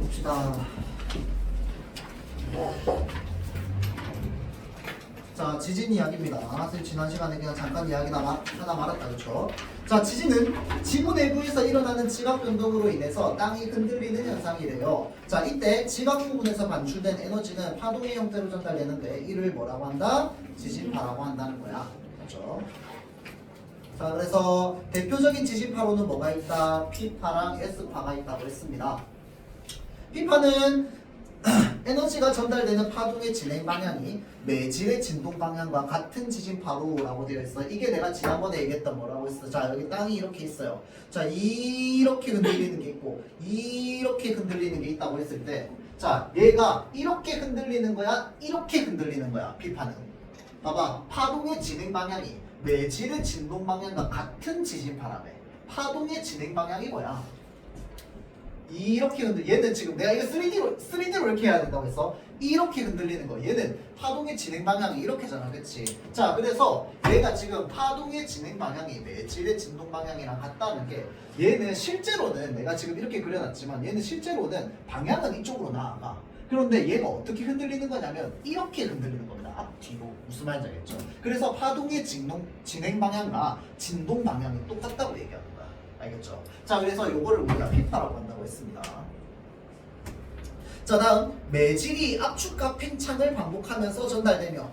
봅시다. 자, 지진 이야기입니다. 선생님 지난 시간에 그냥 잠깐 이야기 하나 말았다, 그렇죠? 자, 지진은 지구 내부에서 일어나는 지각 변동으로 인해서 땅이 흔들리는 현상이래요. 자, 이때 지각 부분에서 반출된 에너지는 파동의 형태로 전달되는데 이를 뭐라고 한다? 지진파라고 한다는 거야. 그렇죠? 자, 그래서 대표적인 지진파로는 뭐가 있다? P파랑 S파가 있다고 했습니다. P파는 에너지가 전달되는 파동의 진행 방향이 매질의 진동 방향과 같은 지진파로라고 되어 있어. 이게 내가 지난번에 얘기했던 뭐라고 했어. 자, 여기 땅이 이렇게 있어요. 자, 이렇게 흔들리는 게 있고 이렇게 흔들리는 게 있다고 했을 때, 자, 얘가 이렇게 흔들리는 거야, 이렇게 흔들리는 거야. P파는. 봐봐, 파동의 진행 방향이 매질의 진동 방향과 같은 지진파라며. 파동의 진행 방향이 뭐야? 이렇게 얘는 지금 내가 이거 3D로 이렇게 해야 된다고 했어. 이렇게 흔들리는 거. 얘는 파동의 진행 방향이 이렇게잖아, 그렇지? 자, 그래서 얘가 지금 파동의 진행 방향이 매질의 진동 방향이랑 같다는 게, 얘는 실제로는 내가 지금 이렇게 그려놨지만 얘는 실제로는 방향은 이쪽으로 나아가. 그런데 얘가 어떻게 흔들리는 거냐면 이렇게 흔들리는 겁니다. 앞뒤로. 무슨 말인지 알겠죠? 그래서 파동의 진행 방향과 진동 방향이 똑같다고 얘기하는 거야. 알겠죠? 자, 그래서 요거를 우리가 P파라고 한다고 했습니다. 자, 다음 매질이 압축과 팽창을 반복하면서 전달되며,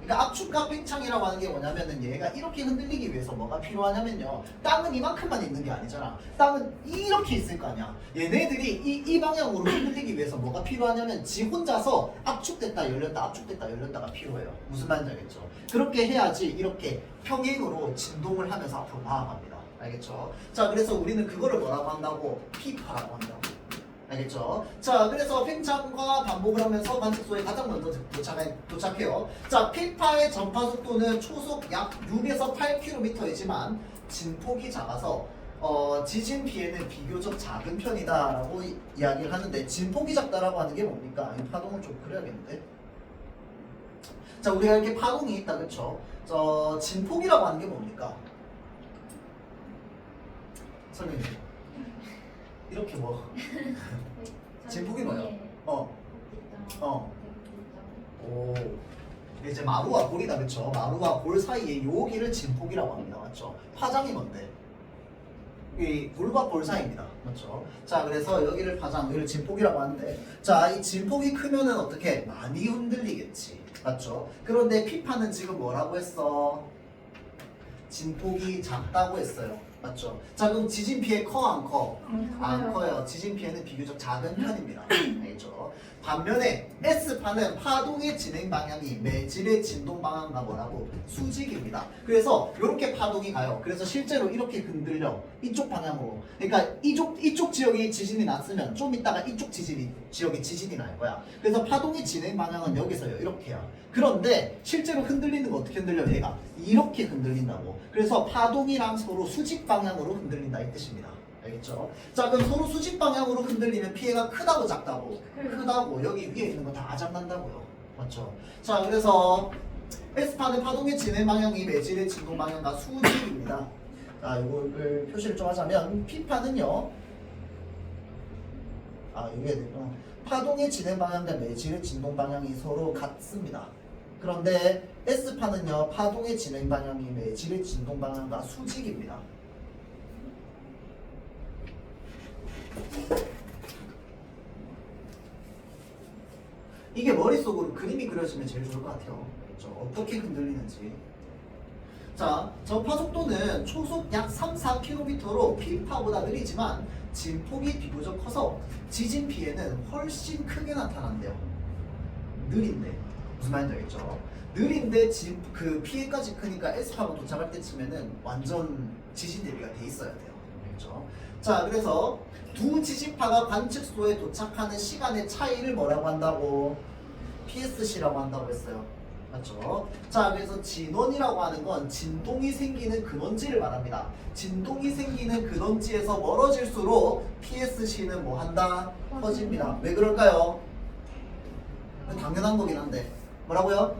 그러니까 압축과 팽창이라고 하는 게 뭐냐면은 얘가 이렇게 흔들리기 위해서 뭐가 필요하냐면요, 땅은 이만큼만 있는 게 아니잖아. 땅은 이렇게 있을 거 아니야. 얘네들이 이 방향으로 흔들리기 위해서 뭐가 필요하냐면 지 혼자서 압축됐다 열렸다 압축됐다 열렸다가 필요해요. 무슨 말인지 알겠죠? 그렇게 해야지 이렇게 평행으로 진동을 하면서 앞으로 나아갑니다. 알겠죠? 자, 그래서 우리는 그거를 뭐라고 한다고? P파라고 한다고. 알겠죠? 자, 그래서 팽창과 반복을 하면서 관측소에 가장 먼저 도착해요. 자, P파의 전파 속도는 초속 약 6에서 8km이지만 진폭이 작아서 지진 피해는 비교적 작은 편이다라고 이야기를 하는데, 진폭이 작다라고 하는 게 뭡니까? 이 파동을 좀 그려야겠는데? 자, 우리가 이렇게 파동이 있다, 그쵸? 진폭이라고 하는 게 뭡니까? 설명해. 이렇게 뭐 진폭이 뭐야? 오. 이제 마루와 골이다, 그쵸? 마루와 골 사이의 여기를 진폭이라고 합니다. 맞죠? 파장이 뭔데? 이 골과 골 사이입니다. 맞죠? 자, 그래서 여기를 여기를 진폭이라고 하는데, 자, 이 진폭이 크면은 어떻게? 많이 흔들리겠지. 맞죠? 그런데 P파는 지금 뭐라고 했어? 진폭이 작다고 했어요. 맞죠? 자, 그럼 지진 피해 커 안 커? 안 커요. 지진 피해는 비교적 작은 편입니다. 알겠죠? 반면에 S파는 파동의 진행 방향이 매질의 진동 방향과 뭐라고? 수직입니다. 그래서 이렇게 파동이 가요. 그래서 실제로 이렇게 흔들려. 이쪽 방향으로. 그러니까 이쪽 지역이 지진이 났으면 좀 있다가 이쪽 지역이 지진이 날 거야. 그래서 파동의 진행 방향은 여기서요. 이렇게야. 그런데 실제로 흔들리는 거 어떻게 흔들려? 얘가 이렇게 흔들린다고. 그래서 파동이랑 서로 수직 방향으로 흔들린다 이 뜻입니다. 알겠죠? 자, 그럼 서로 수직 방향으로 흔들리면 피해가 크다고 작다고? 크다고. 여기 위에 있는 거 다 아작난다고요. 맞죠? 자, 그래서 S파는 파동의 진행 방향이 매질의 진동 방향과 수직입니다. 자, 이걸 표시를 좀 하자면 P파는요, 이게 되구나. 파동의 진행 방향과 매질의 진동 방향이 서로 같습니다. 그런데 S파는요, 파동의 진행 방향이 매질의 진동 방향과 수직입니다. 이게 머릿속으로 그림이 그려지면 제일 좋을 것 같아요. 그렇죠? 어떻게 흔들리는지. 자, 전파 속도는 초속 약 3-4km로 P파보다 느리지만 진폭이 비교적 커서 지진 피해는 훨씬 크게 나타난대요. 느린데. 무슨 말인지 알겠죠? 느린데 그 피해까지 크니까 S파가 도착할 때쯤에는 완전 지진 대비가 돼 있어야 돼요. 그렇죠? 자, 그래서 두 지진파가 관측소에 도착하는 시간의 차이를 뭐라고 한다고? PSC라고 한다고 했어요. 맞죠? 자, 그래서 진원이라고 하는 건 진동이 생기는 근원지를 말합니다. 진동이 생기는 근원지에서 멀어질수록 PSC는 뭐 한다? 커집니다. 왜 그럴까요? 당연한 거긴 한데. 뭐라고요?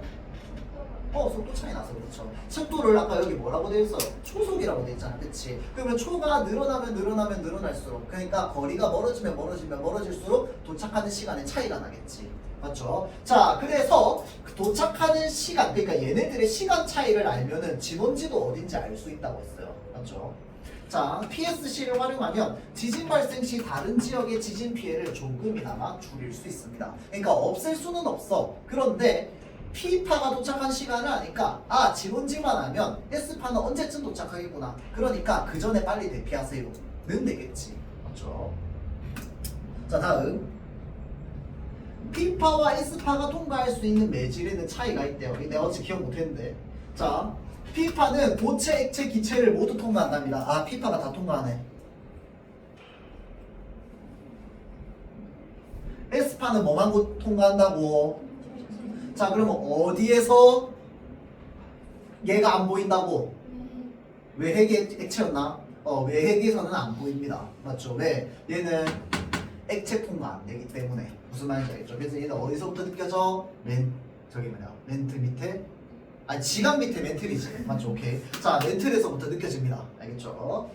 속도 차이 나서 그렇죠. 척도를 아까 여기 뭐라고 되어 있어? 초속이라고 되어 있잖아, 그렇지? 그러면 초가 늘어나면 늘어날수록, 그러니까 거리가 멀어질수록 도착하는 시간에 차이가 나겠지, 맞죠? 자, 그래서 도착하는 시간, 그러니까 얘네들의 시간 차이를 알면은 진원지도 어딘지 알 수 있다고 했어요, 맞죠? 자, PSC를 활용하면 지진 발생 시 다른 지역의 지진 피해를 조금이나마 줄일 수 있습니다. 그러니까 없앨 수는 없어. 그런데 P파가 도착한 시간을 아니까 진원지만 하면 S파는 언제쯤 도착하겠구나. 그러니까 그 전에 빨리 대피하세요. 는 되겠지. 맞죠? 자, 다음. P파와 S파가 통과할 수 있는 매질에는 차이가 있대요. 내가 어제 기억 못했는데. 자, P파는 고체, 액체, 기체를 모두 통과한답니다. P파가 다 통과하네. S파는 뭐만 통과한다고? 자, 그러면 어디에서 얘가 안 보인다고? 외핵이 액체였나? 외핵에서는 안 보입니다. 맞죠? 왜? 얘는 액체 통과 안 되기 때문에. 무슨 말인지 알겠죠? 그래서 얘는 어디서부터 느껴져? 멘트 밑에? 지각 밑에 멘틀이지. 맞죠? 오케이. 자, 멘틀에서부터 느껴집니다. 알겠죠?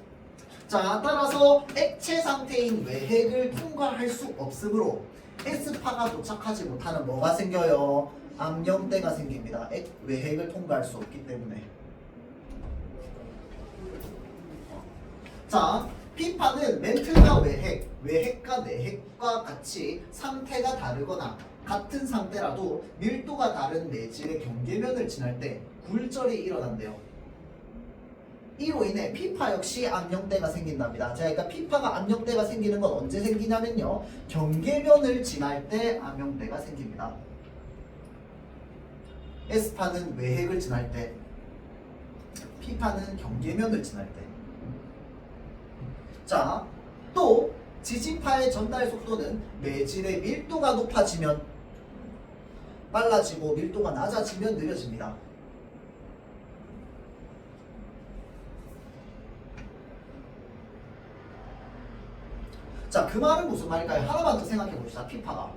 자, 따라서 액체 상태인 외핵을 통과할 수 없으므로 S파가 도착하지 못하는 뭐가 생겨요? 암염대가 생깁니다. 외핵을 통과할 수 없기 때문에. 자, P파는 멘틀과 외핵, 외핵과 내핵과 같이 상태가 다르거나 같은 상태라도 밀도가 다른 매질의 경계면을 지날 때 굴절이 일어난대요. 이로 인해 P파 역시 암염대가 생긴답니다. 자, 그러니까 P파가 암염대가 생기는 건 언제 생기냐면요, 경계면을 지날 때 암염대가 생깁니다. S파는 외핵을 지날 때, P파는 경계면을 지날 때. 자, 또 지진파의 전달 속도는 매질의 밀도가 높아지면 빨라지고 밀도가 낮아지면 느려집니다. 자, 그 말은 무슨 말일까요? 하나만 더 생각해 봅시다. P파가.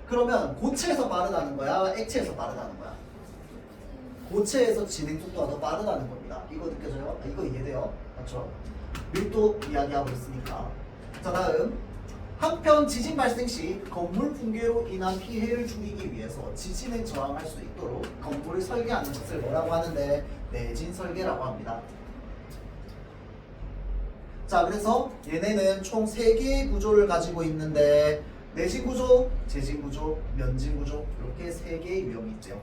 그러면 고체에서 빠르다는 거야? 액체에서 빠르다는 거야? 고체에서 진행 속도가 더 빠르다는 겁니다. 이거 느껴져요? 이거 이해돼요? 맞죠? 밀도 이야기하고 있으니까. 자, 다음. 한편 지진 발생 시 건물 붕괴로 인한 피해를 줄이기 위해서 지진에 저항할 수 있도록 건물을 설계하는 것을 뭐라고 하는데? 내진 설계라고 합니다. 자, 그래서 얘네는 총 3개의 구조를 가지고 있는데 내진 구조, 재진 구조, 면진 구조, 이렇게 3개의 유형이 있죠.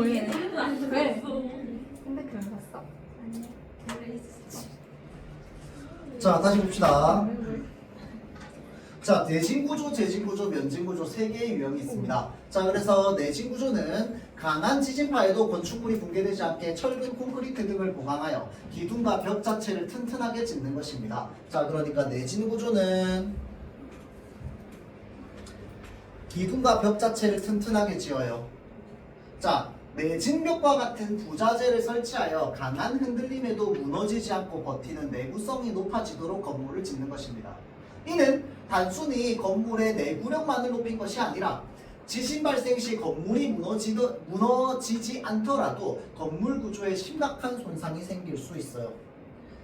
왜? 왜? 근데 그런 거 봤어? 자, 다시 봅시다. 자, 내진 구조, 재진 구조, 면진 구조 3개의 유형이 있습니다. 자, 그래서 내진 구조는 강한 지진파에도 건축물이 붕괴되지 않게 철근, 콘크리트 등을 보강하여 기둥과 벽 자체를 튼튼하게 짓는 것입니다. 자, 그러니까 내진 구조는 기둥과 벽 자체를 튼튼하게 지어요. 자, 내진벽과 같은 부자재를 설치하여 강한 흔들림에도 무너지지 않고 버티는 내구성이 높아지도록 건물을 짓는 것입니다. 이는 단순히 건물의 내구력만을 높인 것이 아니라 지진 발생 시 건물이 무너지지 않더라도 건물 구조에 심각한 손상이 생길 수 있어요.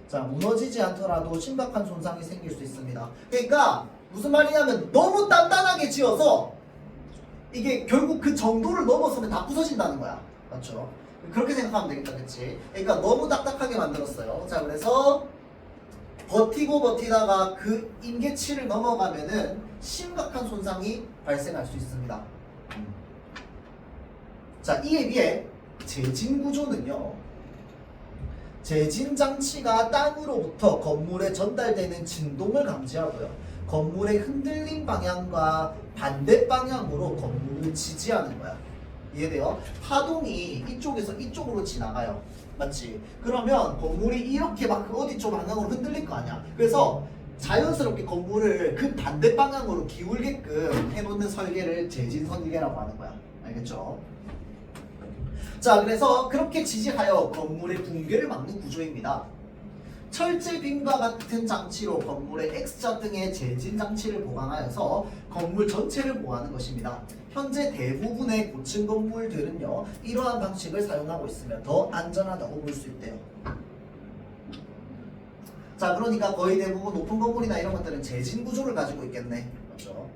자, 무너지지 않더라도 심각한 손상이 생길 수 있습니다. 그러니까 무슨 말이냐면 너무 단단하게 지어서 이게 결국 그 정도를 넘어서면 다 부서진다는 거야. 맞죠? 그렇게 생각하면 되겠다, 그치? 그러니까 너무 딱딱하게 만들었어요. 자, 그래서 버티고 버티다가 그 임계치를 넘어가면은 심각한 손상이 발생할 수 있습니다. 자, 이에 비해 제진 구조는요, 제진 장치가 땅으로부터 건물에 전달되는 진동을 감지하고요, 건물의 흔들림 방향과 반대 방향으로 건물을 지지하는 거야. 이해돼요? 파동이 이쪽에서 이쪽으로 지나가요. 맞지? 그러면 건물이 이렇게 막 어디 쪽 방향으로 흔들릴 거 아니야. 그래서 자연스럽게 건물을 그 반대 방향으로 기울게끔 해놓는 설계를 제진 설계라고 하는 거야. 알겠죠? 자, 그래서 그렇게 지지하여 건물의 붕괴를 막는 구조입니다. 철제빔과 같은 장치로 건물의 X자 등의 제진 장치를 보강하여서 건물 전체를 보호하는 것입니다. 현재 대부분의 고층 건물들은요, 이러한 방식을 사용하고 있으며 더 안전하다고 볼 수 있대요. 자, 그러니까 거의 대부분 높은 건물이나 이런 것들은 제진 구조를 가지고 있겠네. 맞죠?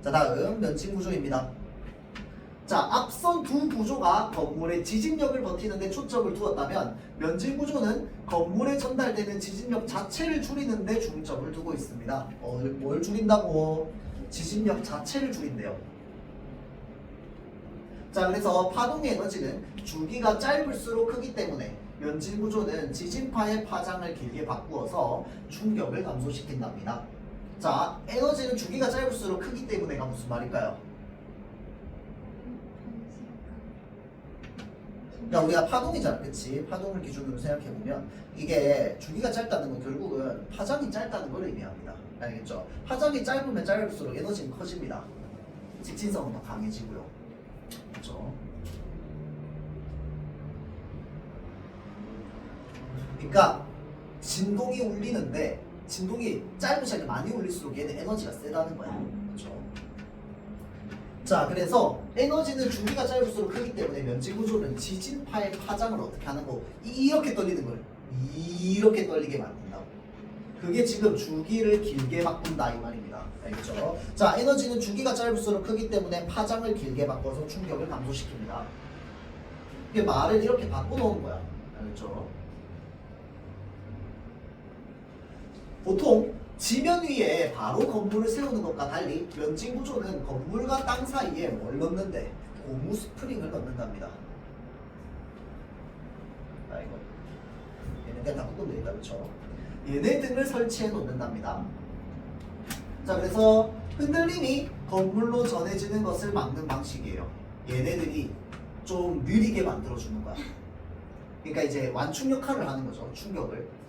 자, 다음 면칭 구조입니다. 자, 앞선 두 구조가 건물의 지진력을 버티는 데 초점을 두었다면 면진 구조는 건물에 전달되는 지진력 자체를 줄이는 데 중점을 두고 있습니다. 뭘 줄인다고? 지진력 자체를 줄인대요. 자, 그래서 파동의 에너지는 주기가 짧을수록 크기 때문에 면진 구조는 지진파의 파장을 길게 바꾸어서 충격을 감소시킨답니다. 자, 에너지는 주기가 짧을수록 크기 때문에가 무슨 말일까요? 그러니까 우리가 파동이잖아, 그치? 파동을 기준으로 생각해보면 이게 주기가 짧다는 건 결국은 파장이 짧다는 걸 의미합니다. 알겠죠? 파장이 짧으면 짧을수록 에너지는 커집니다. 직진성은 더 강해지고요. 그렇죠? 그러니까 진동이 울리는데 진동이 짧은 시간에 많이 울릴수록 얘는 에너지가 세다는 거야. 그렇죠? 자, 그래서 에너지는 주기가 짧을수록 크기 때문에 면지 구조는 지진파의 파장을 어떻게 하는 거? 이렇게 떨리는 걸 이렇게 떨리게 만든다고. 그게 지금 주기를 길게 바꾼다 이 말입니다. 알겠죠? 자, 에너지는 주기가 짧을수록 크기 때문에 파장을 길게 바꿔서 충격을 감소시킵니다. 이게 말을 이렇게 바꿔놓은 거야. 알겠죠? 보통 지면 위에 바로 건물을 세우는 것과 달리 면진 구조는 건물과 땅 사이에 뭘 넣는데? 고무 스프링을 넣는답니다. 이거 얘는 그냥 다 묶으면 되겠다, 그렇죠? 얘네 등을 설치해 놓는답니다. 자, 그래서 흔들림이 건물로 전해지는 것을 막는 방식이에요. 얘네들이 좀 느리게 만들어주는 거야. 그러니까 이제 완충 역할을 하는 거죠, 충격을.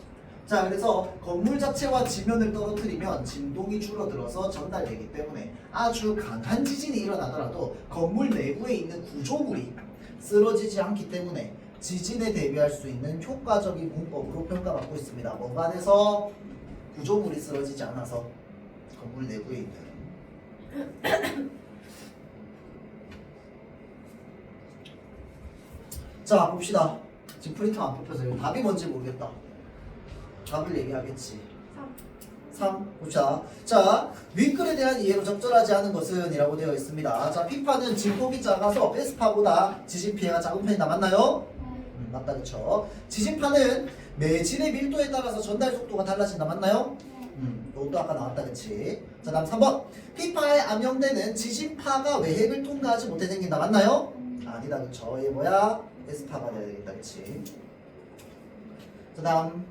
자, 그래서 건물 자체와 지면을 떨어뜨리면 진동이 줄어들어서 전달되기 때문에 아주 강한 지진이 일어나더라도 건물 내부에 있는 구조물이 쓰러지지 않기 때문에 지진에 대비할 수 있는 효과적인 공법으로 평가받고 있습니다. 뭐가 돼서? 구조물이 쓰러지지 않아서 건물 내부에 있는. 자, 봅시다. 지금 프린터 안 뽑혀서 이거 답이 뭔지 모르겠다. 답을 얘기하겠지. 3. 봅시다. 자, 윗글에 대한 이해로 적절하지 않은 것은 이라고 되어 있습니다. 자, P파는 진폭이 작아서 S파보다 지진 피해가 작은 편이다. 맞나요? 맞다, 그쵸? 지진파는 매질의 밀도에 따라서 전달 속도가 달라진다. 맞나요? 이것도 아까 나왔다, 그치? 자, 다음 3번. P파에 암영대는 지진파가 외핵을 통과하지 못해 생긴다. 맞나요? 아니다, 그쵸? 얘 뭐야? S파가 돼야 되겠다, 그치? 자, 다음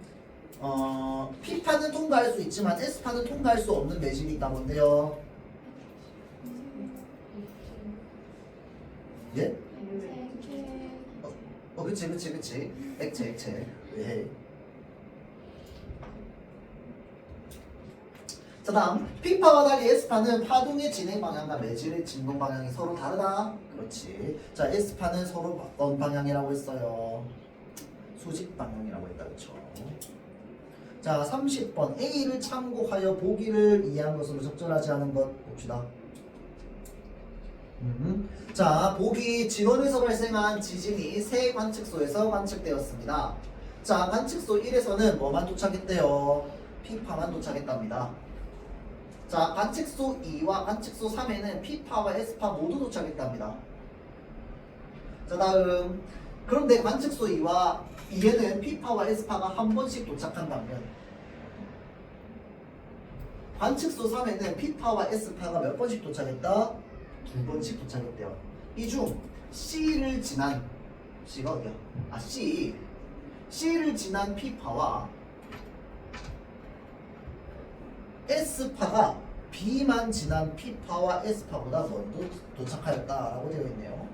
P파는 통과할 수 있지만 S파는 통과할 수 없는 매질이 있다. 뭔데요? 예? 그치. 액체. 왜? 자, 다음 P파와 달리 S파는 파동의 진행 방향과 매질의 진동 방향이 서로 다르다. 그렇지. 자, S파는 서로 어떤 방향이라고 했어요? 수직 방향이라고 했다. 그쵸? 자, 30번 A를 참고하여 보기를 이해한 것으로 적절하지 않은 것 봅시다. 자, 보기 진원에서 발생한 지진이 세 관측소에서 관측되었습니다. 자, 관측소 1에서는 뭐만 도착했대요? 피파만 도착했답니다. 자, 관측소 2와 관측소 3에는 P파와 S파 모두 도착했답니다. 자, 다음. 그런데 관측소 2와 2에는 P파와 S파가 한 번씩 도착한다면 관측소 3에는 P파와 S파가 몇 번씩 도착했다? 두 번씩 도착했대요. 이 중 C를 지난 C가 어디야? C를 지난 P파와 S파가 B만 지난 P파와 S파보다 먼저 도착하였다라고 되어 있네요.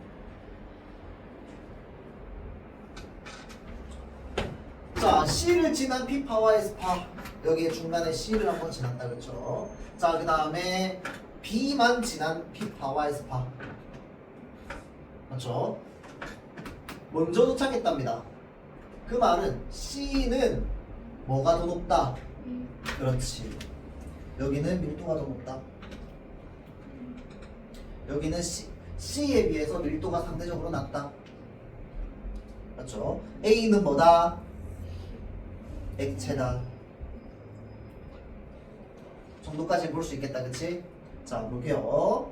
자, C를 지난 P파와 S파, 여기 중간에 C를 한번 지났다, 그렇죠? 자, 그 다음에 B만 지난 P파와 S파, 그렇죠? 먼저 도착했답니다. 그 말은 C는 뭐가 더 높다? 그렇지. 여기는 밀도가 더 높다. 여기는 C에 비해서 밀도가 상대적으로 낮다. 맞죠? A는 뭐다? 액체다. 정도까지 볼 수 있겠다, 그치? 자, 볼게요.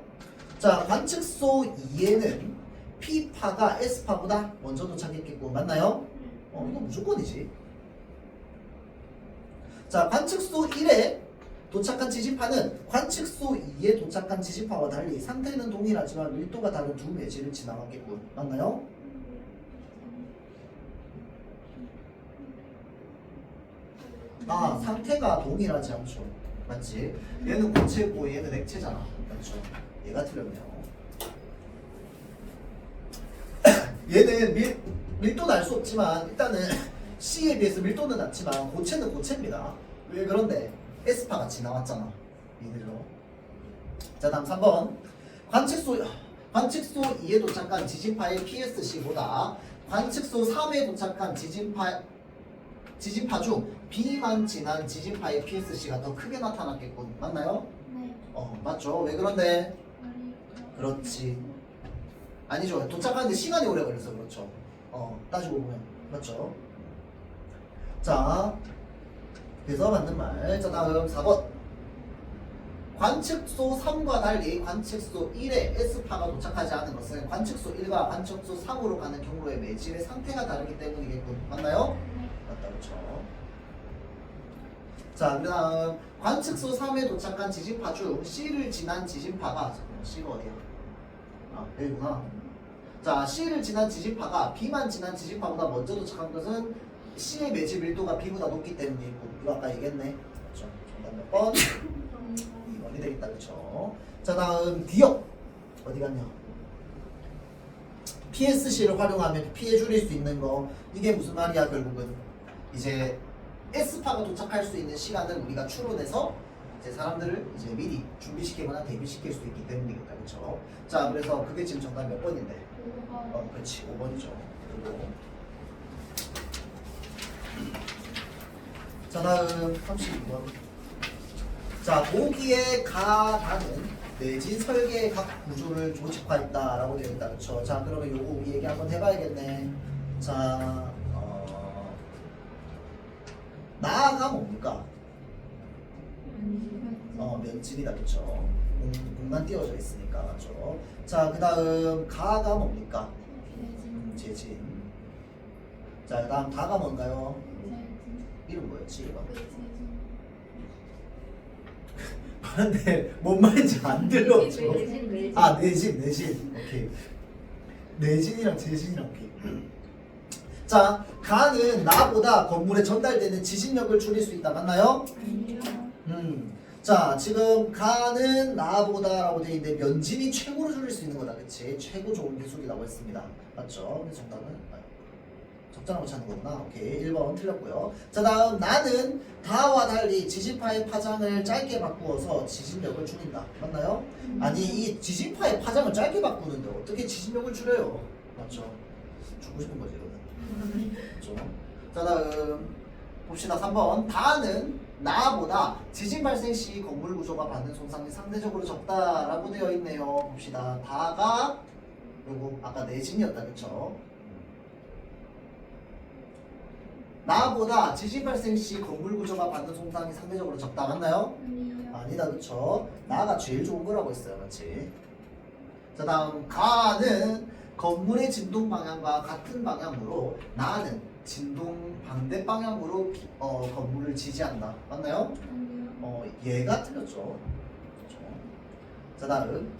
자, 관측소 2에는 P파가 S파보다 먼저 도착했겠고, 맞나요? 이거 무조건이지. 자, 관측소 1에 도착한 지진파는 관측소 2에 도착한 지진파와 달리 상태는 동일하지만 밀도가 다른 두 매질을 지나갔겠군. 맞나요? 아, 상태가 동일하지 않죠. 맞지? 얘는 고체고 얘는 액체잖아. 맞죠? 얘가 틀렸네요. 얘는 밀도는 알 수 없지만 일단은 C에 비해서 밀도는 낮지만 고체는 고체입니다. 왜 그런데? S파가 지나왔잖아. 이대로. 자, 다음 3번. 관측소 2에 도착한 지진파의 PSC보다 관측소 3에 도착한 지진파 중 B만 지난 지진파의 PSC가 더 크게 나타났겠군. 맞나요? 네. 맞죠. 왜 그런데? 그렇지. 아니죠. 도착하는데 시간이 오래 걸려서 그렇죠. 따지고 보면. 맞죠. 자, 그래서 맞는 말. 자, 다음 4번. 관측소 3과 달리 관측소 1에 S파가 도착하지 않은 것은 관측소 1과 관측소 3으로 가는 경로의 매질의 상태가 다르기 때문이겠군. 맞나요? 맞다, 그렇죠. 자, 그 다음 관측소 3에 도착한 지진파 중 C를 지난 지진파가 C가 어디야? 여기구나. 자, C를 지난 지진파가 B만 지난 지진파보다 먼저 도착한 것은 C의 매질 밀도가 B보다 높기 때문이고, 이거 아까 얘기했네. 그렇죠. 정답 몇 번? 2번이 되겠다, 그렇죠. 자, 다음 D역 어디 갔냐? PSC를 활용하면 피해 줄일 수 있는 거. 이게 무슨 말이야? 결국은 이제 S파가 도착할 수 있는 시간을 우리가 추론해서 이제 사람들을 이제 미리 준비시키거나 대비시킬 수 있기 때문이겠다, 그렇죠? 자, 그래서 그게 지금 정답 몇 번인데? 그렇지, 5번이죠. 그리고 자, 다음 32번. 자, 보기에 가다는 내진 설계의 각 구조를 조직화했다라고 되어 있다, 그렇죠? 자, 그러면 요거 우리 얘기 한번 해봐야겠네. 자, 나가 뭡니까? 면집이다, 그렇죠? 공간 띄워져 있으니까, 맞죠? 자, 그 다음 가가 뭡니까? 재진. 자, 그 다음 다가 뭔가요? 이름 뭐였지? 이거? 근데 뭔 말인지 안 들려. 내진. 오케이. 내진이랑 재진이랑 오케이. 자, 가는 나보다 건물에 전달되는 지진력을 줄일 수 있다. 맞나요? 자, 지금 가는 나보다라고 되어 있는데 면진이 최고로 줄일 수 있는 거다. 그치? 최고 좋은 기술이라고 했습니다. 맞죠? 근데 정답은 적절한 거 찾는 거구나. 오케이. 1번 틀렸고요. 자, 다음 나는 다와 달리 지진파의 파장을 짧게 바꾸어서 지진력을 줄인다. 맞나요? 아니, 이 지진파의 파장을 짧게 바꾸는데 어떻게 지진력을 줄여요? 맞죠? 죽고 싶은 거지, 이거는. 그렇죠? 자, 다음 봅시다. 3번. 다는 나보다 지진 발생 시 건물 구조가 받는 손상이 상대적으로 적다라고 되어 있네요. 봅시다. 다가 요거 아까 내진이었다, 그쵸? 나보다 지진 발생 시 건물 구조가 받는 손상이 상대적으로 적다, 맞나요? 아니요. 아니다, 그쵸? 나가 제일 좋은 거라고 했어요, 맞지? 자, 다음 가는 건물의 진동 방향과 같은 방향으로 나는 진동 반대 방향으로 건물을 지지한다, 맞나요? 아니요. 얘가 틀렸죠. 그쵸? 자, 다음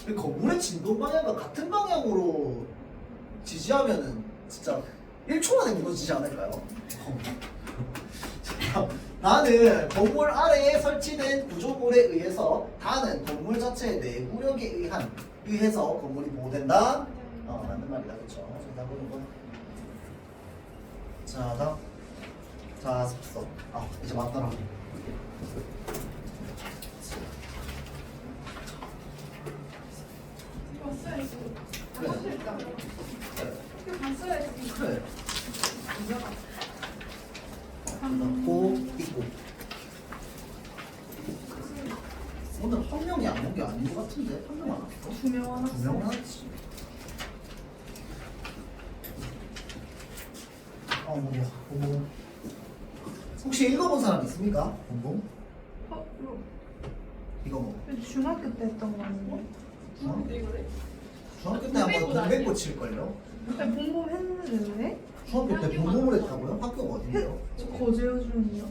이 건물의 진동 방향과 같은 방향으로 지지하면은 진짜 1초 만에 무너지지 않을까요? 자, 나는 건물 아래에 설치된 구조물에 의해서 다는 건물 자체의 내구력에 의해서 건물이 보호된다. 맞는 말이다, 그렇죠? 자, 다음. 자, 습서. 이제 맞더라. 봤어야지. 그래. 봤어야지. 이거 봤어야지. 그래. 음. 고 있고. 오늘 한 명이 안 온 게 아닌 것 같은데 한 명 안 왔어? 2명 하나. 2명 왔지. 뭐야? 혹시 읽어본 사람 있습니까? 본봉? 이거 이거 뭐? 중학교 때 했던 거 아니에요? 이거래? 중학교 때 한번 공백고 칠걸요? 근데 공부 했는데 왜? 중학교 때 공부를 했다고요? 학교가 어딘데요? 저 거제여중이요.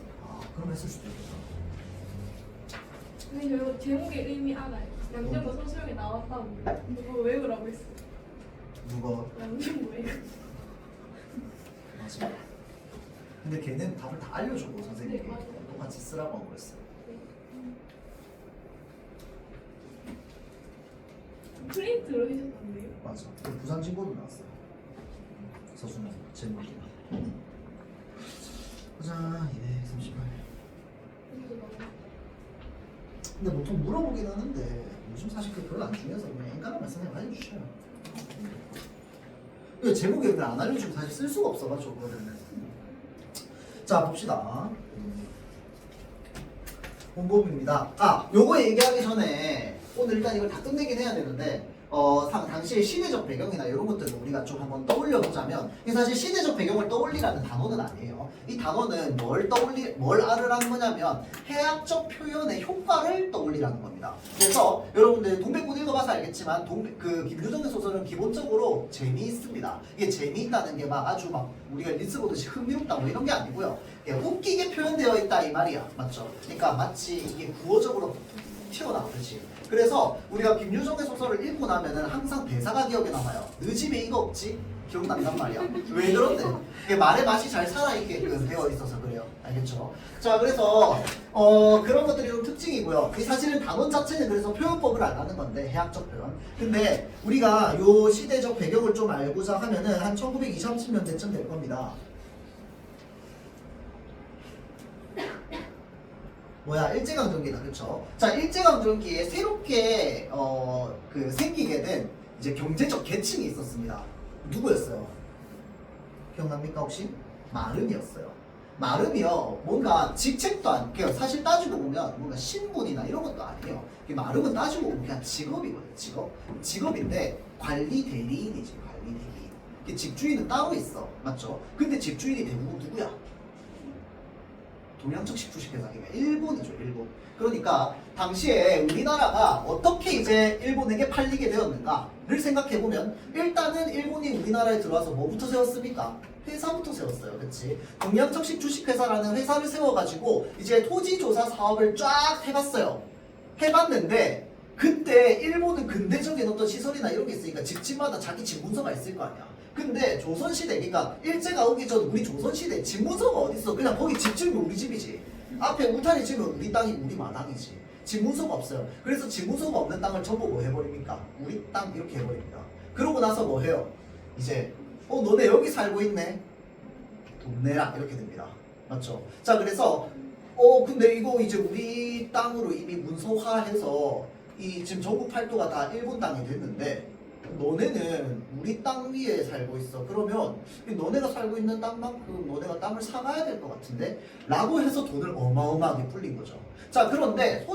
그럼 했을 수도 있겠다. 근데 저 제목의 의미 알아요. 양정모 서술형에 나왔다고. 그거 외우라고 했어. 누가? 양정모 외우. 맞아. 근데 걔는 답을 다 알려주고 선생님이 네, 맞아요. 똑같이 쓰라고 하고 그랬어요. 프린트로 해줬던데요? 맞아. 그 부산 진고도 나왔어요. 서수는 제목이. 보자, 238. 근데 보통 물어보긴 하는데 요즘 사실 그게 별로 안 중요해서 그냥 인간한 말씀을 알려주셔요. 왜 제목에 근데 안 알려주면 사실 쓸 수가 없어가지고 그거는. 자, 봅시다. 본범입니다. 요거 얘기하기 전에 오늘 일단 이걸 다 끝내긴 해야 되는데 당시의 시대적 배경이나 이런 것들을 우리가 좀 한번 떠올려 보자면 이게 사실 시대적 배경을 떠올리라는 단어는 아니에요. 이 단어는 뭘 알으라는 거냐면 해학적 표현의 효과를 떠올리라는 겁니다. 그래서 여러분들 동백꽃 읽어봐서 알겠지만 그 김유정의 소설은 기본적으로 재미있습니다. 이게 재미있다는 게 막 아주 막 우리가 리스 보듯이 흥미롭다 뭐 이런 게 아니고요. 웃기게 표현되어 있다 이 말이야, 맞죠? 그러니까 마치 이게 구어적으로 튀어나오듯이. 그래서 우리가 김유정의 소설을 읽고 나면은 항상 대사가 기억에 남아요. 너 집에 이거 없지? 기억난단 말이야. 왜 그런데? 이게 말의 맛이 잘 살아있게끔 되어 있어서 그래요. 알겠죠? 자, 그래서 그런 것들이 좀 특징이고요. 이 사실은 단원 자체는 그래서 표현법을 안 하는 건데 해학적 표현. 근데 우리가 요 시대적 배경을 좀 알고자 하면은 한 1920, 30년대쯤 될 겁니다. 일제강점기다, 그쵸? 자, 일제강점기에 새롭게 생기게 된 이제 경제적 계층이 있었습니다. 누구였어요? 기억납니까 혹시? 마름이었어요. 마름이요, 뭔가 직책도 아니고 사실 따지고 보면 뭔가 신분이나 이런 것도 아니에요. 마름은 따지고 보면 그냥 직업이거든요. 직업인데 관리 대리인이지, 관리 대리인. 집주인은 따로 있어, 맞죠? 근데 집주인이 대부분 누구야? 동양측식 주식회사, 그러니까 일본이죠, 일본. 그러니까 당시에 우리나라가 어떻게 이제 일본에게 팔리게 되었는가를 생각해보면 일단은 일본이 우리나라에 들어와서 뭐부터 세웠습니까? 회사부터 세웠어요, 그치? 동양측식 주식회사라는 회사를 세워가지고 이제 토지조사 사업을 쫙 해봤어요. 해봤는데 그때 일본은 근대적인 어떤 시설이나 이런 게 있으니까 집집마다 자기 집 문서가 있을 거 아니야. 근데 조선시대, 그러니까 일제가 오기 전 우리 조선시대 집 문서가 어딨어? 그냥 거기 집 지으면 우리 집이지. 앞에 울타리 지으면 우리 땅이 우리 마당이지. 집 문서가 없어요. 그래서 집 문서가 없는 땅을 전부 뭐 해버립니까? 우리 땅 이렇게 해버립니다. 그러고 나서 뭐 해요? 이제 너네 여기 살고 있네? 돈 내라 이렇게 됩니다. 맞죠? 자, 그래서 근데 이거 이제 우리 땅으로 이미 문서화해서 이 지금 전국 팔도가 다 일본 땅이 됐는데 너네는 우리 땅 위에 살고 있어. 그러면 너네가 살고 있는 땅만큼 너네가 땅을 사가야 될 것 같은데? 라고 해서 돈을 어마어마하게 불린 거죠. 자, 그런데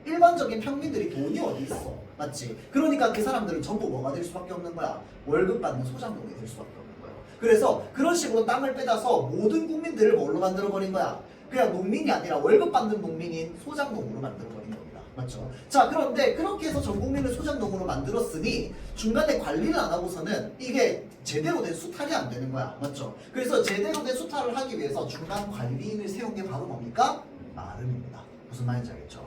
일반적인 평민들이 돈이 어디 있어? 맞지? 그러니까 그 사람들은 전부 뭐가 될 수밖에 없는 거야? 월급 받는 소장농이 될 수밖에 없는 거예요. 그래서 그런 식으로 땅을 빼다서 모든 국민들을 뭘로 만들어버린 거야? 그냥 농민이 아니라 월급 받는 농민인 소장농으로 만들어버린 겁니다. 맞죠? 자, 그런데 그렇게 해서 전 국민을 소장농으로 만들었으니 중간에 관리를 안 하고서는 이게 제대로 된 수탈이 안 되는 거야. 맞죠? 그래서 제대로 된 수탈을 하기 위해서 중간 관리인을 세운 게 바로 뭡니까? 마름입니다. 무슨 말인지 알겠죠?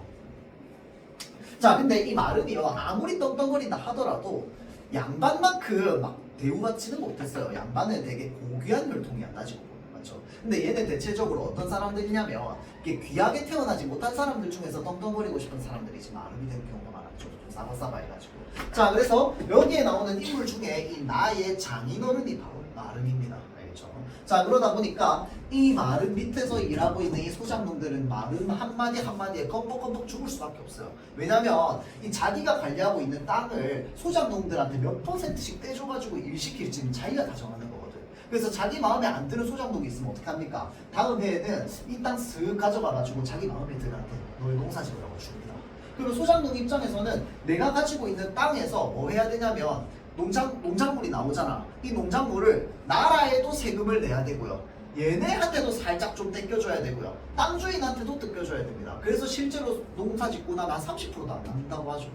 자, 근데 이 마름이요, 아무리 떵떵거린다 하더라도 양반만큼 막 대우받지는 못했어요. 양반은 되게 고귀한 혈통이야, 따지고 보면. 맞죠? 근데 얘는 대체적으로 어떤 사람들이냐면 이게 귀하게 태어나지 못한 사람들 중에서 떵떵거리고 싶은 사람들이지 마름이 되는 경우가 많았죠. 좀 싸바싸바 해가지고. 자, 그래서 여기에 나오는 인물 중에 이 나의 장인어른이 바로 마름입니다. 알겠죠? 자, 그러다 보니까 이 마름 밑에서 일하고 있는 이 소장농들은 마름 한마디 한마디에 껌뻑껌뻑 죽을 수밖에 없어요. 왜냐면 이 자기가 관리하고 있는 땅을 소장농들한테 몇 %씩 떼줘가지고 일시킬지는 자기가 다 정하는 거거든. 그래서 자기 마음에 안 드는 소장농이 있으면 어떡합니까? 다음 해에는 이 땅 쓱 가져가가지고 자기 마음에 드는 한테 너의 농사 지으라고 줍니다. 그리고 소장농 입장에서는 내가 가지고 있는 땅에서 뭐 해야 되냐면 농작물이 나오잖아. 이 농작물을 나라에도 세금을 내야 되고요. 얘네한테도 살짝 좀 땡겨줘야 되고요. 땅 주인한테도 뜯겨줘야 됩니다. 그래서 실제로 농사 짓고 나면 한 30%도 안 남는다고 하죠.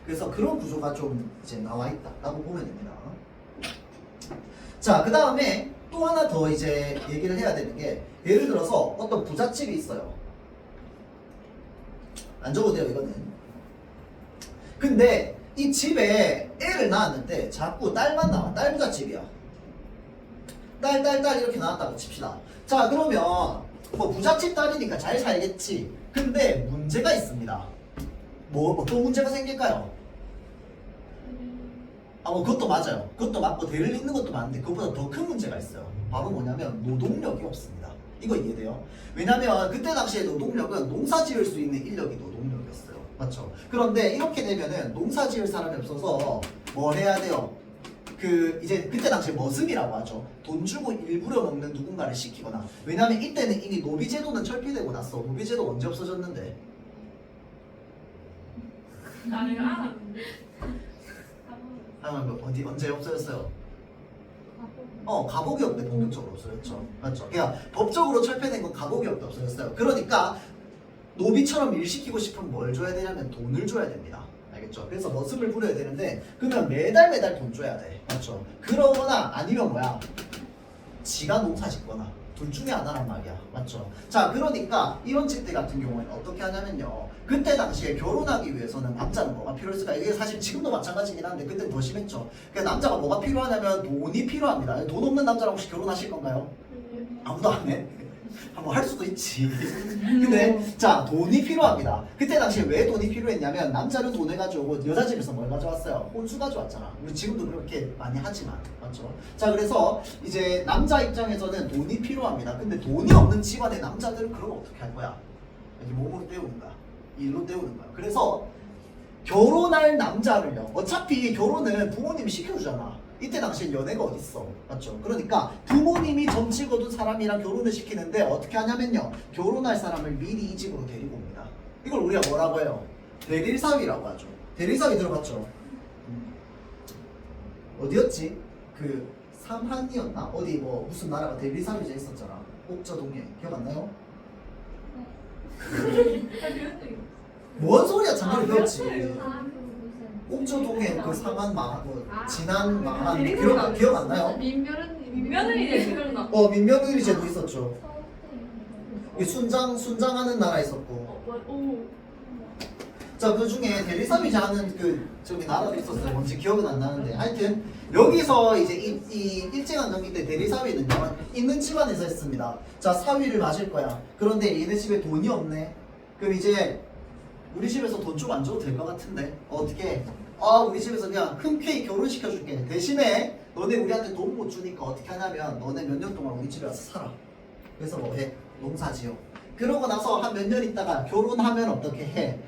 그래서 그런 구조가 좀 이제 나와 있다라고 보면 됩니다. 자, 그 다음에 또 하나 더 이제 얘기를 해야 되는 게, 예를 들어서 어떤 부잣집이 있어요. 안 적어도 돼요, 이거는. 근데 이 집에 애를 낳았는데 자꾸 딸만 나와. 딸 부잣집이야. 딸 이렇게 나왔다고 칩시다. 자, 그러면 뭐 부잣집 딸이니까 잘 살겠지. 근데 문제가 있습니다. 뭐 어떤 문제가 생길까요? 뭐 그것도 맞아요. 그것도 맞고 대를 잇는 것도 맞는데 그것보다 더 큰 문제가 있어요. 바로 뭐냐면 노동력이 없습니다. 이거 이해돼요? 왜냐면 그때 당시에 노동력은 농사 지을 수 있는 인력이 노동력이었어요. 맞죠? 그런데 이렇게 되면은 농사 지을 사람이 없어서 뭐 해야 돼요? 이제 그때 당시에 머슴이라고 하죠. 돈 주고 일부러 먹는 누군가를 시키거나. 왜냐면 이때는 이미 노비제도는 철폐되고 났어. 노비제도 언제 없어졌는데? 나를 알아. 언제 없어졌어요? 가복이업때 본격적으로 없어졌죠. 맞죠? 그러니까 법적으로 철폐된 건 가복이업때 없어졌어요. 그러니까 노비처럼 일 시키고 싶으면 뭘 줘야 되냐면 돈을 줘야 됩니다. 알겠죠? 그래서 머슴을 부려야 되는데 그러면 매달 돈 줘야 돼. 맞죠? 그러거나 아니면 뭐야? 지가 농사 짓거나 둘 중에 하나란 말이야. 맞죠? 자, 그러니까 이런 집들 같은 경우에는 어떻게 하냐면요, 그때 당시에 결혼하기 위해서는 남자는 뭐가 필요했을까? 이게 사실 지금도 마찬가지긴 한데 그때는 더 심했죠. 그러니까 남자가 뭐가 필요하냐면 돈이 필요합니다. 돈 없는 남자랑 혹시 결혼하실 건가요? 아무도 안 해? 뭐 할 수도 있지. 근데 자, 돈이 필요합니다. 그때 당시에 왜 돈이 필요했냐면 남자는 돈을 가져오고 여자 집에서 뭘 가져왔어요? 혼수 가져왔잖아. 우리 지금도 그렇게 많이 하지만. 맞죠? 자, 그래서 이제 남자 입장에서는 돈이 필요합니다. 근데 돈이 없는 집안의 남자들은 그러면 어떻게 할 거야? 이렇게 몸으로 때우는 거야. 일로 때우는 거야. 그래서 결혼할 남자를요, 어차피 결혼은 부모님이 시켜주잖아. 이때 당시엔 연애가 어딨어. 맞죠? 그러니까 부모님이 점치 거둔 사람이랑 결혼을 시키는데 어떻게 하냐면요, 결혼할 사람을 미리 이 집으로 데리고 옵니다. 이걸 우리가 뭐라고 해요? 대릴사위라고 하죠. 대릴사위 들어봤죠? 어디였지? 삼한이었나? 어디 뭐 무슨 나라가 대릴사위제 있었잖아. 옥저동에. 기억 안 나요? 뭔 소리야? 잠깐 배웠지. 옥저동에 상한 진한 망한 기억 안 나요? 민며느리 기억나. 민며느리 제도 있었죠. 순장하는 나라 있었고. 자, 그 중에 대리사위제 하는 저기 나라도 있었어요. 뭔지 기억은 안 나는데. 하여튼 여기서 이제 이 일제강점기 때 대리사위는요, 있는 집안에서 했습니다. 자, 사위를 맞을 거야. 그런데 얘네 집에 돈이 없네. 그럼 이제 우리 집에서 돈 좀 안 줘도 될 것 같은데 어떻게? 우리 집에서 그냥 흔쾌히 결혼시켜줄게. 대신에 너네 우리한테 돈 못 주니까 어떻게 하냐면 너네 몇 년 동안 우리 집에 와서 살아. 그래서 뭐 해? 농사 지어. 그러고 나서 한 몇 년 있다가 결혼하면 어떻게 해?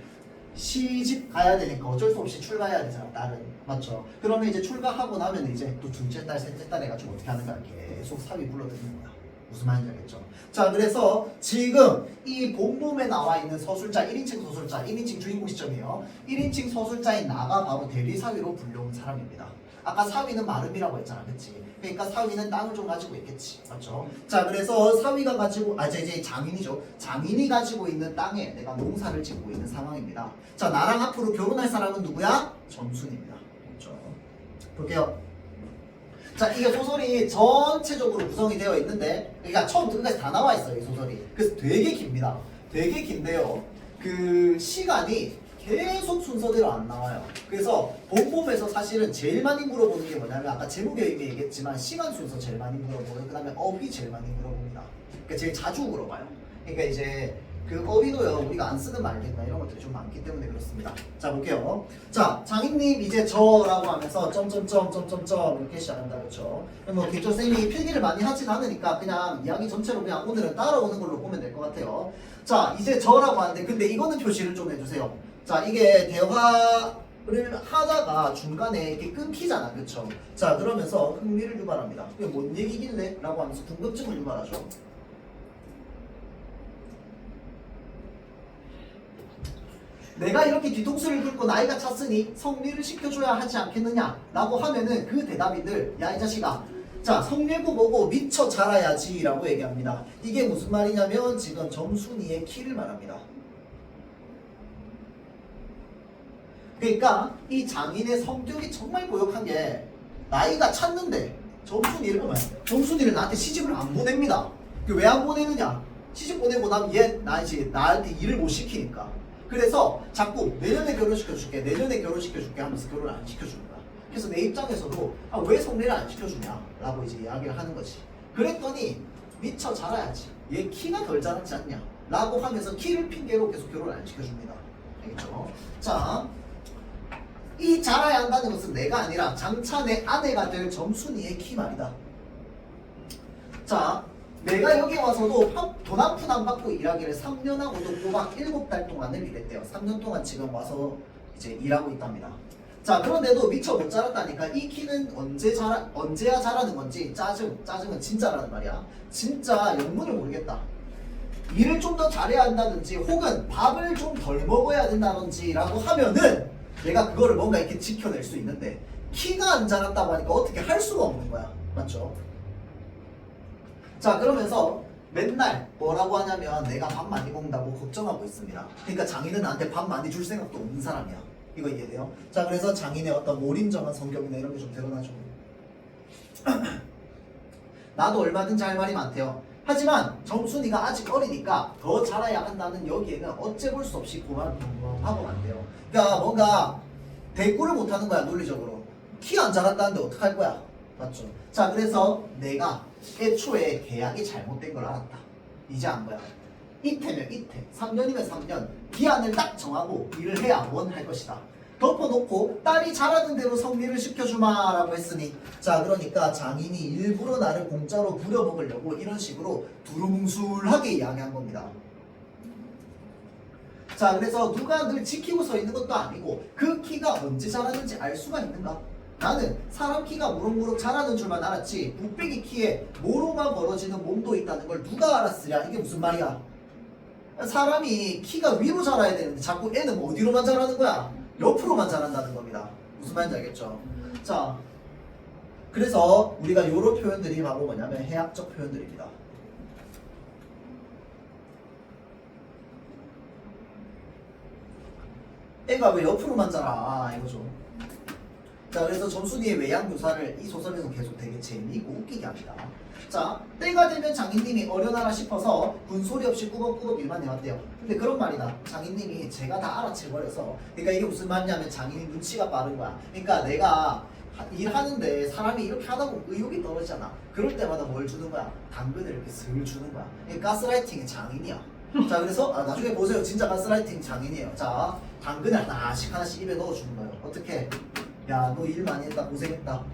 시집 가야 되니까 어쩔 수 없이 출가해야 되잖아, 딸은. 맞죠? 그러면 이제 출가하고 나면 이제 또 둘째 딸, 셋째 딸 해가지고 어떻게 하는 거야? 계속 사위 불러들이는 거야. 무슨 말인지 알겠죠? 자, 그래서 지금 이 본문에 나와 있는 서술자, 1인칭 서술자, 1인칭 주인공 시점이에요. 1인칭 서술자인 나가 바로 대리사위로 불려온 사람입니다. 아까 사위는 마름이라고 했잖아, 그치? 그러니까 사위는 땅을 좀 가지고 있겠지, 맞죠? 자, 그래서 사위가 가지고, 이제 장인이죠. 장인이 가지고 있는 땅에 내가 농사를 짓고 있는 상황입니다. 자, 나랑 앞으로 결혼할 사람은 누구야? 점순입니다. 그렇죠? 볼게요. 자, 이게 소설이 전체적으로 구성이 되어 있는데, 그러니까 처음부터 끝까지 다 나와 있어요, 이 소설이. 그래서 되게 깁니다. 되게 긴데요. 그 시간이 계속 순서대로 안 나와요. 그래서 본범에서 사실은 제일 많이 물어보는 게 뭐냐면 아까 제목에 이미 얘기했지만 시간 순서 제일 많이 물어보고 그 다음에 어휘 제일 많이 물어봅니다. 그러니까 제일 자주 물어봐요. 그러니까 이제 그 어휘도요 우리가 안 쓰는 말들이나 이런 것들이 좀 많기 때문에 그렇습니다. 자, 볼게요. 자, 장인님 이제 저라고 하면서 점점점 이렇게 시작한다, 그렇죠? 뭐 기초 쌤이 필기를 많이 하진 않으니까 그냥 이야기 전체로 그냥 오늘은 따라오는 걸로 보면 될 것 같아요. 자, 이제 저라고 하는데 근데 이거는 표시를 좀 해주세요. 자, 이게 대화를 하다가 중간에 이렇게 끊기잖아, 그쵸? 자, 그러면서 흥미를 유발합니다. 이게 뭔 얘기길래? 라고 하면서 궁금증을 유발하죠. 내가 이렇게 뒤통수를 긁고 나이가 찼으니 성리를 시켜줘야 하지 않겠느냐? 라고 하면은 그 대답인들, 야, 이 자식아. 자, 성례고 뭐고 미쳐 자라야지 라고 얘기합니다. 이게 무슨 말이냐면 지금 점순이의 키를 말합니다. 그러니까 이 장인의 성격이 정말 고역한 게 나이가 찼는데 점순이를 나한테 시집을 안 보냅니다. 왜 안 보내느냐? 시집 보내고 나면 나한테 일을 못 시키니까. 그래서 자꾸 내년에 결혼시켜줄게, 내년에 결혼시켜줄게 하면서 결혼을 안 시켜주는 거야. 그래서 내 입장에서도 왜 성례를 안 시켜주냐? 라고 이제 이야기를 하는 거지. 그랬더니 미쳐 자라야지. 얘 키가 덜 자랐지 않냐? 라고 하면서 키를 핑계로 계속 결혼을 안 시켜줍니다. 알겠죠? 자, 이 자라야 한다는 것은 내가 아니라 장차 내 아내가 될 점순이의 키 말이다. 자, 내가 여기 와서도 돈 한 푼 안 받고 일하기를 3년하고도 꼬박 7달 동안을 일했대요. 3년 동안 지금 와서 이제 일하고 있답니다. 자, 그런데도 미처 못 자랐다니까 이 키는 언제야 자라는 건지 짜증은 진짜라는 말이야. 진짜 영문을 모르겠다. 일을 좀 더 잘해야 한다든지 혹은 밥을 좀 덜 먹어야 된다든지 라고 하면은 내가 그거를 뭔가 이렇게 지켜낼 수 있는데 키가 안 자랐다고 하니까 어떻게 할 수가 없는 거야. 맞죠? 자, 그러면서 맨날 뭐라고 하냐면 내가 밥 많이 먹는다고 걱정하고 있습니다. 그러니까 장인은 나한테 밥 많이 줄 생각도 없는 사람이야. 이거 이해돼요? 자, 그래서 장인의 어떤 몰인정한 성격이나 이런 게 좀 드러나죠. 나도 얼마든지 할 말이 많대요. 하지만 점순이가 아직 어리니까 더 자라야 한다는 여기에는 어째 볼 수 없이 고만하고 안 돼요. 그러니까 뭔가 대꾸를 못하는 거야, 논리적으로. 키 안 자랐다는데 어떡할 거야? 맞죠? 자, 그래서 내가 애초에 계약이 잘못된 걸 알았다. 이제 안 거야. 이태면 이태, 3년이면 3년 기한을 딱 정하고 일을 해야 원할 것이다. 덮어놓고 딸이 잘하는 대로 성리를 시켜주마 라고 했으니 자, 그러니까 장인이 일부러 나를 공짜로 부려먹으려고 이런 식으로 두루뭉술하게 이야기한 겁니다. 자, 그래서 누가 늘 지키고 서 있는 것도 아니고 그 키가 언제 자라는지 알 수가 있는가? 나는 사람 키가 무럭무럭 자라는 줄만 알았지 북배기 키에 모로만 벌어지는 몸도 있다는 걸 누가 알았으랴? 이게 무슨 말이야? 사람이 키가 위로 자라야 되는데 자꾸 애는 어디로만 자라는 거야? 옆으로만 자란다는 겁니다. 무슨 말인지 알겠죠? 자, 그래서 우리가 이런 표현들이 바로 뭐냐면 해학적 표현들입니다. 애가 왜 옆으로만 자라? 이거죠. 자, 그래서 점순이의 외양 묘사를 이 소설에서 계속 되게 재미있고 웃기게 합니다. 자, 때가 되면 장인님이 어려나라 싶어서 군소리 없이 꾸벅꾸벅 일만 해왔대요. 근데 그런 말이다. 장인님이 제가 다 알아채버려서. 그러니까 이게 무슨 말이냐면 장인이 눈치가 빠른 거야. 그러니까 내가 일하는데 사람이 이렇게 하다 보면 의욕이 떨어지잖아. 그럴 때마다 뭘 주는 거야? 당근을 이렇게 슬 주는 거야. 이게 가스라이팅의 장인이야. 자, 그래서 나중에 보세요. 진짜 가스라이팅 장인이에요. 자, 당근을 하나씩 입에 넣어주는 거예요. 어떻게? 야, 너 일 많이 했다, 고생했다.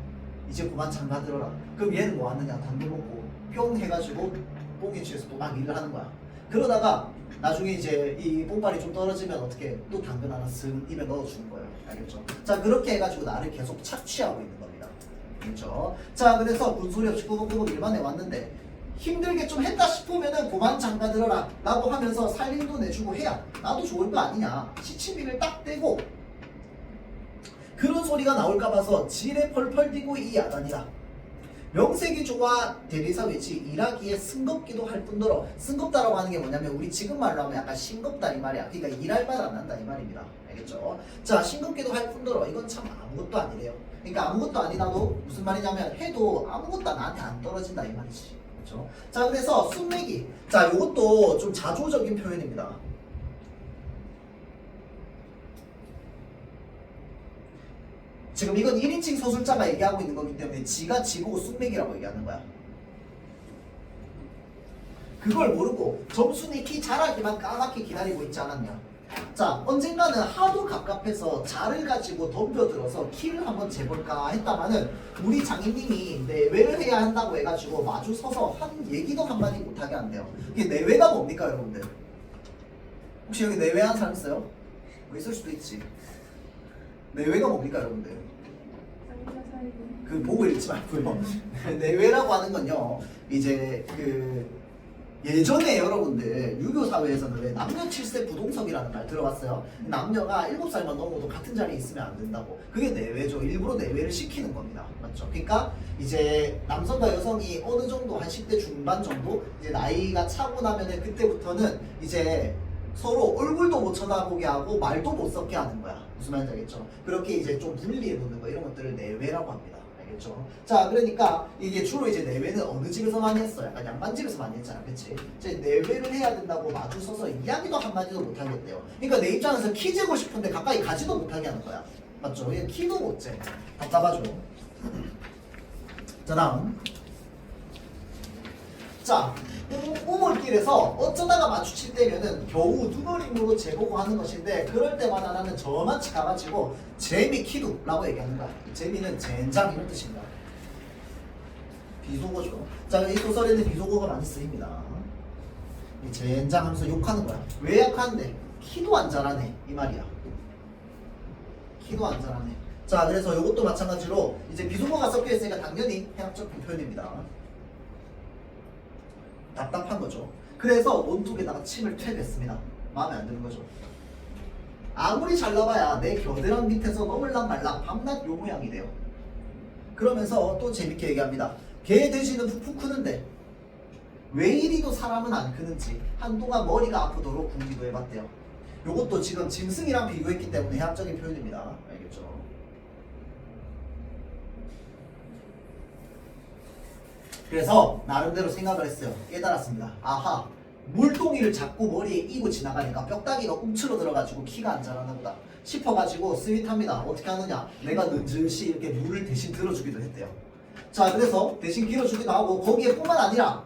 이제 그만 장가 들어라. 그럼 얘는 뭐 하느냐? 당근 먹고 뿅 해가지고 뽕에 취해서 또 막 일을 하는 거야. 그러다가 나중에 이제 이 뽕발이 좀 떨어지면 어떻게 또 당근 하나 쓱 입에 넣어주는 거예요. 알겠죠? 자 그렇게 해가지고 나를 계속 착취하고 있는 겁니다. 알겠죠? 자 그래서 군소리 없이 꾸벅꾸벅 일만 해왔는데 힘들게 좀 했다 싶으면은 그만 장가 들어라 라고 하면서 살림도 내주고 해야 나도 좋을 거 아니냐. 시치미를 딱 떼고 그런 소리가 나올까 봐서 지레 펄펄 뛰고 이 야단이다. 명색이 좋아 대리사 외치 일하기에 승겁기도 할 뿐더러 승겁다라고 하는 게 뭐냐면 우리 지금 말로 하면 약간 싱겁다 이 말이야. 그러니까 일할 맛 안 난다 이 말입니다. 알겠죠? 자 싱겁기도 할 뿐더러 이건 참 아무것도 아니래요. 그러니까 아무것도 아니라도 무슨 말이냐면 해도 아무것도 나한테 안 떨어진다 이 말이지. 그렇죠? 자 그래서 숨매기 자 요것도 좀 자조적인 표현입니다. 지금 이건 1인칭 서술자가 얘기하고 있는 거기 때문에 지가 지보고 숙맥이라고 얘기하는 거야. 그걸 모르고 점순이 키 자라기만 까맣게 기다리고 있지 않았냐. 자 언젠가는 하도 갑갑해서 자를 가지고 덤벼들어서 키를 한번 재볼까 했다마는 우리 장인님이 내외를 해야 한다고 해가지고 마주 서서 한 얘기도 한마디 못하게 한대요. 이게 내외가 뭡니까 여러분들? 혹시 여기 내외한 사람 있어요? 뭐 있을 수도 있지. 내외가 뭡니까 여러분들? 그 보고 읽지 말고요. 내외라고 하는 건요 이제 그 예전에 여러분들 유교 사회에서는 왜 남녀 7세 부동석이라는 말 들어봤어요? 남녀가 7살만 넘어도 같은 자리에 있으면 안 된다고. 그게 내외죠. 일부러 내외를 시키는 겁니다. 맞죠? 그러니까 이제 남성과 여성이 어느 정도 한 10대 중반 정도 이제 나이가 차고 나면은 그때부터는 이제 서로 얼굴도 못 쳐다보게 하고 말도 못 섞게 하는 거야. 무슨 말인지 알겠죠? 그렇게 이제 좀 분리해 놓는 거 이런 것들을 내외라고 합니다. 알겠죠? 자 그러니까 이게 주로 이제 내외는 어느 집에서 많이 했어요? 약간 양반집에서 많이 했잖아. 그치? 이제 내외를 해야 된다고 마주 서서 이야기도 한마디도 못 하겠대요. 그러니까 내 입장에서 키 재고 싶은데 가까이 가지도 못하게 하는 거야. 맞죠? 얘 키도 못 재. 답답하죠? 자 다음 자 우물길에서 어쩌다가 마주칠 때면은 겨우 눈어림으로 재보고 하는 것인데 그럴 때마다 나는 저만치 가가지고 재미 키두라고 얘기하는 거야. 재미는 젠장 이런 뜻입니다. 비속어죠. 자 이 소설에는 비속어가 많이 쓰입니다. 이 젠장 하면서 욕하는 거야. 왜 욕하는데? 키도 안 자라네 이 말이야. 키도 안 자라네. 자 그래서 이것도 마찬가지로 이제 비속어가 섞여 있으니까 당연히 해학적 표현입니다. 답답한 거죠. 그래서 온통에다가 침을 퇴냈습니다. 마음에 안 드는 거죠. 아무리 잘나봐야 내 겨드랑 밑에서 넘을랑 말랑 밤낮 요 모양이 돼요. 그러면서 또 재밌게 얘기합니다. 개 돼지는 푹푹 크는데 왜 이리도 사람은 안 크는지 한동안 머리가 아프도록 궁리도 해봤대요. 요것도 지금 짐승이랑 비교했기 때문에 해학적인 표현입니다. 알겠죠? 그래서 나름대로 생각을 했어요. 깨달았습니다. 아하, 물동이를 자꾸 머리에 이고 지나가니까 뼈다귀가 움츠러 들어가지고 키가 안 자라나 보다 싶어가지고 스윗합니다. 어떻게 하느냐, 내가 능증시 이렇게 물을 대신 들어주기도 했대요. 자 그래서 대신 길어주기도 하고 거기에 뿐만 아니라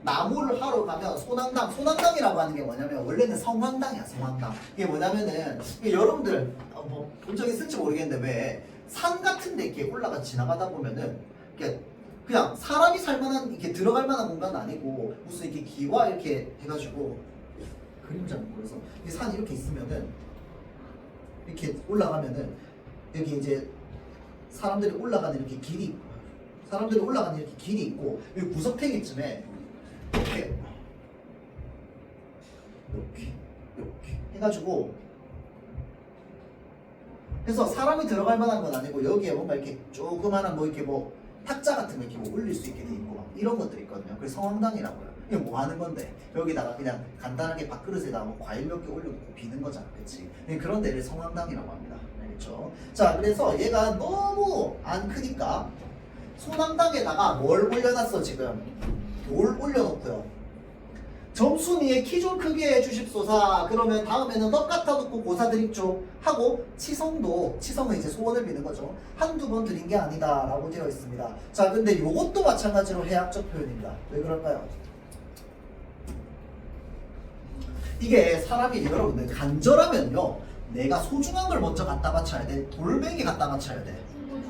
나무를 하러 가면 소낭당이라고 하는 게 뭐냐면 원래는 성황당이야. 성황당. 이게 뭐냐면은 이게 여러분들 뭐 본 적 있을지 모르겠는데 왜 산 같은 데 이렇게 올라가 지나가다 보면은 이렇게 그냥 사람이 살만한 이렇게 들어갈 만한 공간은 아니고 무슨 이렇게 기와 이렇게 해가지고 그림자는 보여서 산이 이렇게 있으면은 이렇게 올라가면은 여기 이제 사람들이 올라가는 이렇게 길이 있고 여기 구석탱이쯤에 이렇게 해가지고 그래서 사람이 들어갈 만한 건 아니고 여기에 뭔가 이렇게 조그마한 뭐 이렇게 뭐 탁자 같은 거 이렇게 뭐 올릴 수 있게 돼 있고 막 이런 것들이 있거든요. 그래서 성황당이라고요. 이게 뭐 하는 건데 여기다가 그냥 간단하게 밥그릇에다가 뭐 과일 몇 개 올려놓고 비는 거잖아, 그렇지? 그런 데를 성황당이라고 합니다. 알겠죠? 자, 그래서 얘가 너무 안 크니까 소낭당에다가 뭘 올려놨어 지금? 돌 올려놓고요. 점순이의 키 좀 크게 해주십소사. 그러면 다음에는 떡 갖다 놓고 고사 드립죠 하고 치성은 이제 소원을 비는 거죠. 한두 번 드린 게 아니다 라고 되어 있습니다. 자 근데 요것도 마찬가지로 해학적 표현입니다. 왜 그럴까요? 이게 사람이 여러분들 간절하면요 내가 소중한 걸 먼저 갖다 바쳐야 돼? 돌멩이 갖다 바쳐야 돼?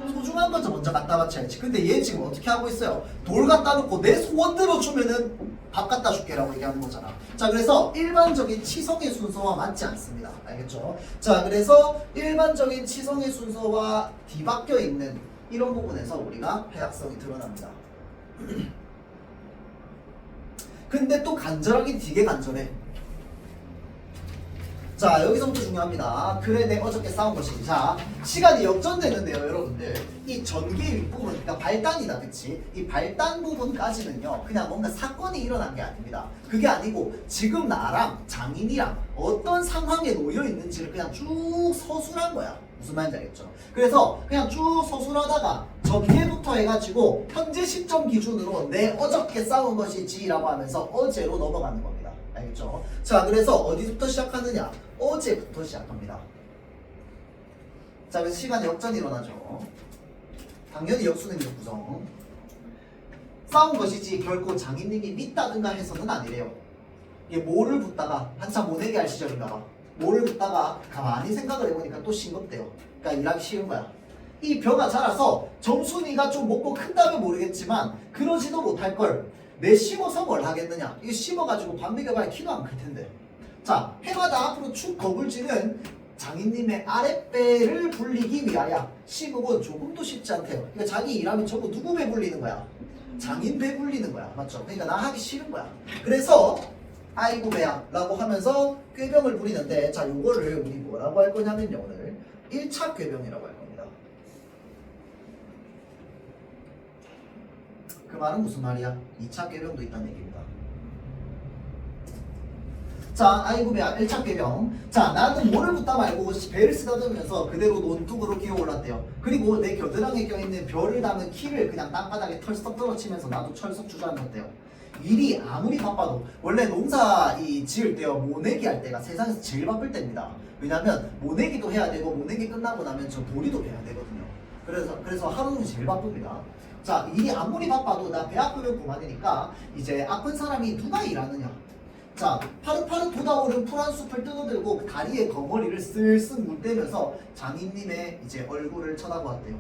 소중한 거죠. 먼저 갖다 바쳐야지. 근데 얘 지금 어떻게 하고 있어요? 돌 갖다 놓고 내 소원 들어주면은 밥 갖다 줄게라고 얘기하는 거잖아. 자, 그래서 일반적인 치성의 순서와 맞지 않습니다. 알겠죠? 자, 그래서 일반적인 치성의 순서와 뒤바뀌어 있는 이런 부분에서 우리가 해악성이 드러납니다. 근데 또 간절하긴 되게 간절해. 자, 여기서부터 중요합니다. 그래, 내 어저께 싸운 것이. 자, 시간이 역전되는데요, 여러분들. 이 전개 윗부분, 그러니까 발단이다, 그치? 이 발단 부분까지는요, 그냥 뭔가 사건이 일어난 게 아닙니다. 그게 아니고, 지금 나랑 장인이랑 어떤 상황에 놓여 있는지를 그냥 쭉 서술한 거야. 무슨 말인지 알겠죠? 그래서 그냥 쭉 서술하다가 전개부터 해가지고, 현재 시점 기준으로 내 어저께 싸운 것이지라고 하면서 어제로 넘어가는 겁니다. 알겠죠? 자, 그래서 어디부터 시작하느냐? 어제부터 시작합니다. 자, 그래서 시간에 역전이 일어나죠. 당연히 역수능력 구성. 싸운 것이지 결코 장인님이 믿다든가 해서는 아니래요. 이게 뭐를 붙다가 한참 모내기 할 시절인가 봐. 뭐를 붙다가 가만히 생각을 해보니까 또 싱겁대요. 그러니까 일하기 싫은 거야. 이 벼가 자라서 정순이가 좀 먹고 큰다면 모르겠지만 그러지도 못할 걸 내 심어서 뭘 하겠느냐. 이거 심어가지고 밥 먹여봐야 키도 안 클 텐데. 자, 해마다 앞으로 축 거불지는 장인님의 아랫배를 불리기 위하여 심으면 조금도 쉽지 않대요. 그러니까 자기 일하면 전부 누구 배 불리는 거야? 장인 배 불리는 거야. 맞죠? 그러니까 나 하기 싫은 거야. 그래서 아이고 배야 라고 하면서 꾀병을 부리는데, 자, 요거를 우리 뭐라고 할 거냐면요, 오늘 1차 꾀병이라고 할 겁니다. 그 말은 무슨 말이야? 2차 꾀병도 있다는 얘기입니다. 자, 아이고 배야 1차 꾀병. 자, 나는 뭐를 붙다 말고 배를 쓰다듬으면서 그대로 논둑으로 기어올랐대요. 그리고 내 겨드랑이에 껴있는 별을 담은 키를 그냥 땅바닥에 털썩 떨어치면서 나도 철썩 주저앉았대요. 일이 아무리 바빠도 원래 농사 지을 때요, 모내기 할 때가 세상에서 제일 바쁠 때입니다. 왜냐면 모내기도 해야 되고 모내기 끝나고 나면 저 도리도 해야 되거든요. 그래서 하루는 제일 바쁩니다. 자, 일이 아무리 바빠도 나 배 아프면 그만이니까 이제 아픈 사람이 누가 일하느냐. 자, 파릇파릇 돋아오른 푸른 숲을 뜯어들고 다리에 거머리를 쓸쓸 물대면서 장인님의 이제 얼굴을 쳐다보았대요.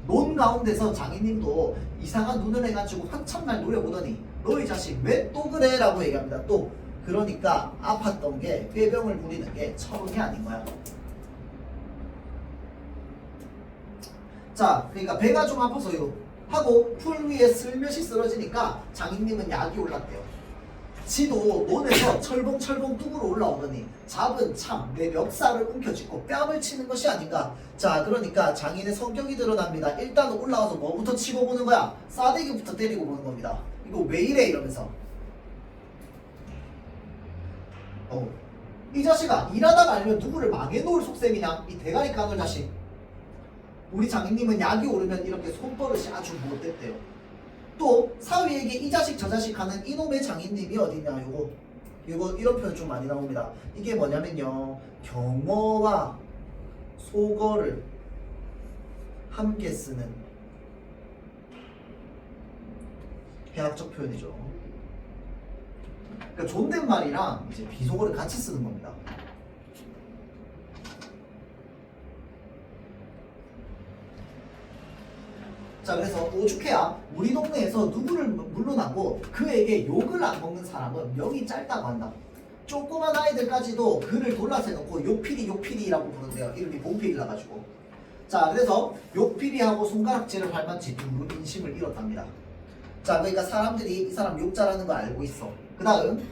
논 가운데서 장인님도 이상한 눈을 해가지고 한참날 노려보더니 너 이 자식 왜 또 그래? 라고 얘기합니다. 또 그러니까 아팠던 게 꾀병을 부리는 게 처음이 아닌 거야. 자, 그러니까 배가 좀 아파서요 하고 풀 위에 슬며시 쓰러지니까 장인님은 약이 올랐대요. 지도 논에서 철봉철봉 뚝으로 올라오더니 잡은 참 내 멱살을 움켜쥐고 뺨을 치는 것이 아닌가. 자, 그러니까 장인의 성격이 드러납니다. 일단 올라와서 뭐부터 치고 보는 거야? 싸대기부터 때리고 보는 겁니다. 이거 왜 이래? 이러면서 이 자식아, 일하다가 아니면 누구를 망해놓을 속셈이냐? 이 대가리 깡을 자식. 우리 장인님은 약이 오르면 이렇게 손버릇이 아주 못됐대요. 또 사위에게 이 자식 저 자식 하는 이놈의 장인님이 어디냐. 요거 이런 표현 좀 많이 나옵니다. 이게 뭐냐면요, 경어와 속어를 함께 쓰는 해학적 표현이죠. 그러니까 존댓말이랑 이제 비속어를 같이 쓰는 겁니다. 자, 그래서 오죽해야 우리 동네에서 누구를 물러나고 그에게 욕을 안 먹는 사람은 명이 짧다고 한다. 조그만 아이들까지도 그를 돌라서 해놓고 욕필이라고 부르는데요. 이름이 봉필이라 가지고. 자, 그래서 욕필이하고 손가락질을 밟았지 두루 인심을 잃었답니다. 자, 그러니까 사람들이 이 사람 욕 잘하는 거 알고 있어. 그 다음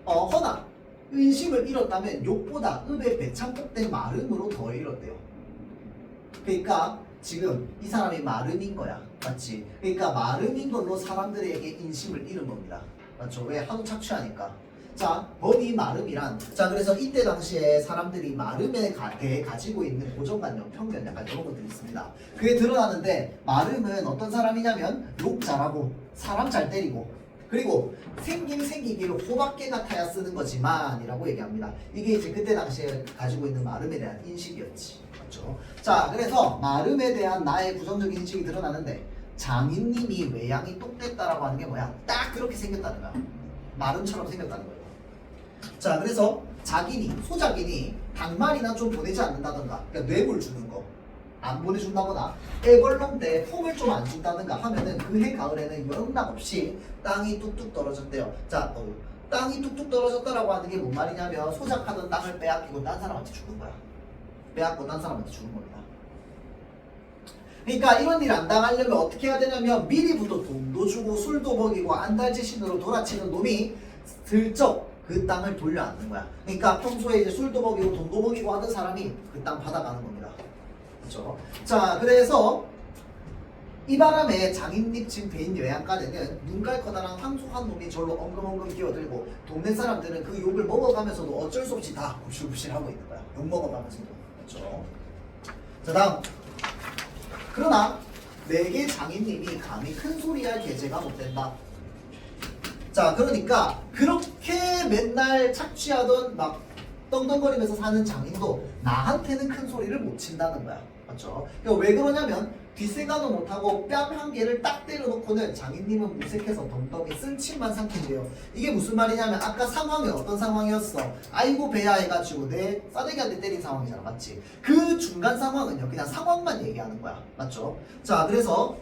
허나 인심을 잃었다면 욕보다 읍에 배창복된 마름으로 더 잃었대요. 그러니까 지금 이 사람이 마름인 거야. 맞지? 그러니까 마름인 걸로 사람들에게 인심을 잃은 겁니다. 맞죠? 왜? 하도 착취하니까. 자, 법이 마름이란, 자, 그래서 이때 당시에 사람들이 마름에 대해 가지고 있는 고정관념, 편견, 약간 이런 것들이 있습니다. 그게 드러나는데, 마름은 어떤 사람이냐면 욕 잘하고 사람 잘 때리고, 그리고 생기기를 호박개 같아야 쓰는 거지만 이라고 얘기합니다. 이게 이제 그때 당시에 가지고 있는 마름에 대한 인식이었지. 맞죠? 자, 그래서 마름에 대한 나의 부정적인 인식이 드러나는데, 장인님이 외양이 똑됐다라고 하는 게 뭐야? 딱 그렇게 생겼다는 거야. 마름처럼 생겼다는 거예요. 자, 그래서 소작인이 닭말이나 좀 보내지 않는다던가, 그러니까 뇌물 주는 거, 안 보내준다거나 애벌롱 때 폼을 좀 안 준다든가 하면은 그해 가을에는 영락없이 땅이 뚝뚝 떨어졌대요. 자, 땅이 뚝뚝 떨어졌다라고 하는 게 뭔 말이냐면 소작하던 땅을 빼앗기고 딴 사람한테 주는 거야. 빼앗고 딴 사람한테 주는 겁니다. 그러니까 이런 일 안 당하려면 어떻게 해야 되냐면 미리부터 돈도 주고 술도 먹이고 안달지신으로 돌아치는 놈이 슬쩍 그 땅을 돌려앉는 거야. 그러니까 평소에 이제 술도 먹이고 돈도 먹이고 하던 사람이 그 땅 받아가는 겁니다. 그렇죠? 자, 그래서 이 바람에 장인립 진 배인 여양간에는 눈깔 커다란 황소한 놈이 절로 엉금엉금 기어들고 동네 사람들은 그 욕을 먹어가면서도 어쩔 수 없이 다 굽실굽실하고 있는 거야. 욕 먹어가면서도. 그렇죠? 자, 다음. 그러나 내게 장인님이 감히 큰 소리할 계제가 못 된다. 자, 그러니까 그렇게 맨날 착취하던 막 떵떵거리면서 사는 장인도 나한테는 큰 소리를 못 친다는 거야. 맞죠? 그러니까 왜 그러냐면 뒷세가도 못하고 뺨 한 개를 딱 때려놓고는 장인님은 무색해서 덤덤히 쓴침만 삼킨대요. 이게 무슨 말이냐면 아까 상황이 어떤 상황이었어? 아이고 배야 해가지고 내 싸대기한테 때린 상황이잖아. 맞지? 그 중간 상황은요 그냥 상황만 얘기하는 거야. 맞죠? 자, 그래서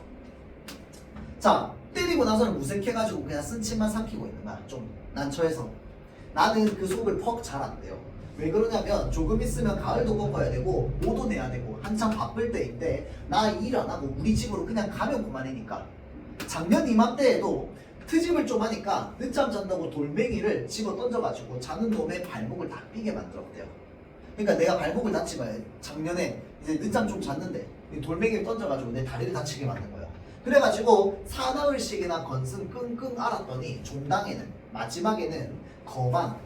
자, 때리고 나서는 무색해가지고 그냥 쓴침만 삼키고 있는 거야. 좀 난처해서 나는 그 속을 퍽 잘 안 돼요. 왜 그러냐면 조금 있으면 가을도 꺾어야 되고 모도 내야 되고 한참 바쁠 때인데 나 일 안 하고 우리 집으로 그냥 가면 그만이니까. 작년 이맘때에도 트집을 좀 하니까 늦잠 잔다고 돌멩이를 집어 던져가지고 자는 놈의 발목을 다 삐게 만들었대요. 그러니까 내가 발목을 다치면 작년에 이제 늦잠 좀 잤는데 돌멩이를 던져가지고 내 다리를 다치게 만든 거예요. 그래가지고 사나흘씩이나 건승 끙끙 앓았더니 종당에는 마지막에는